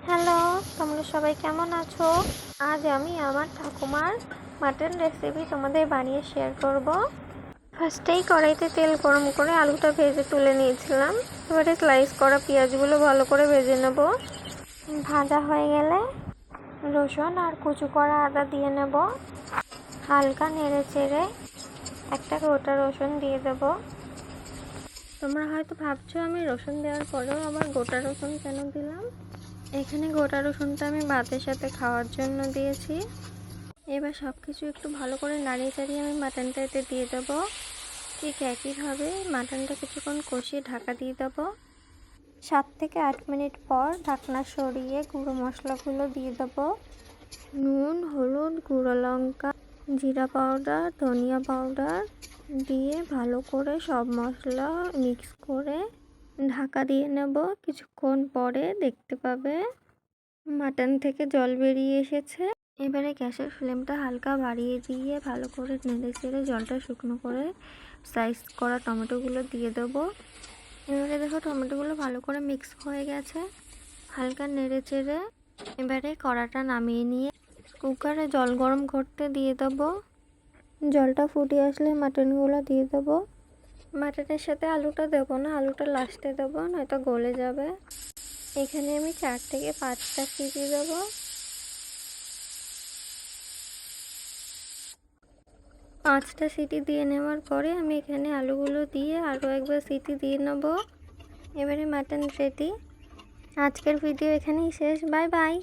Hello, তোমরা সবাই কেমন আছো? আজ আমি আমার ঠাকুমার মাটন রেসিপি তোমাদের বানিয়ে শেয়ার করব। ফার্স্টেই কড়াইতে তেল গরম করে আলুটা ভেজে তুলে নিয়েছিলাম। এবারে স্লাইস করা পেঁয়াজগুলো ভালো করে ভেজে নেব। ভাজা হয়ে গেলে রসুন আর কুচু করা আদা দিয়ে নেব। হালকা নেড়ে চেড়ে একটা গোটা রসুন দিয়ে দেব। তোমরা হয়তো ভাবছো আমি রসুন দেওয়ার পরেও আবার গোটা রসুন কেন দিলাম। এখানে গোটা রসুনটা আমি ভাতের সাথে খাওয়ার জন্য দিয়েছি। এবার সব কিছু একটু ভালো করে নাড়িয়ে চাড়িয়ে আমি মাটনটা এতে দিয়ে দেবো। ঠিক একইভাবে মাটনটা কিছুক্ষণ কষিয়ে ঢাকা দিয়ে দেবো। 7 থেকে 8 মিনিট পর ঢাকনা সরিয়ে গুঁড়ো মশলাগুলো দিয়ে দেবো। নুন, হলুদ, গুঁড়ো লঙ্কা, জিরা পাউডার, ধনিয়া পাউডার দিয়ে ভালো করে সব মশলা মিক্স করে ঢাকা দিয়ে নেব। কিছুক্ষণ পরে দেখতে পাবে মাটন থেকে জল বেরিয়ে এসেছে। এবারে গ্যাসের ফ্লেমটা হালকা বাড়িয়ে দিয়ে ভালো করে নেড়ে চেড়ে জলটা শুকনো করে স্লাইস করা টমেটোগুলো দিয়ে দেবো। এবারে দেখো টমেটোগুলো ভালো করে মিক্স হয়ে গেছে। হালকা নেড়ে চেড়ে এবারে কড়াটা নামিয়ে নিয়ে কুকারে জল গরম করতে দিয়ে দেবো। জলটা ফুটে আসলে মাটনগুলো দিয়ে দেবো। মাটনের সাথে আলুটা দেবো না, আলুটা লাস্টে দেবো, নয়তো গলে যাবে। এখানে আমি 4 থেকে 5টা সিটি দেবো। 5টা সিটি দিয়ে নেওয়ার পরে আমি এখানে আলুগুলো দিয়ে আরও একবার সিটি দিয়ে নেব। এবারে মাটন রেডি। আজকের ভিডিও এখানেই শেষ। Bye bye.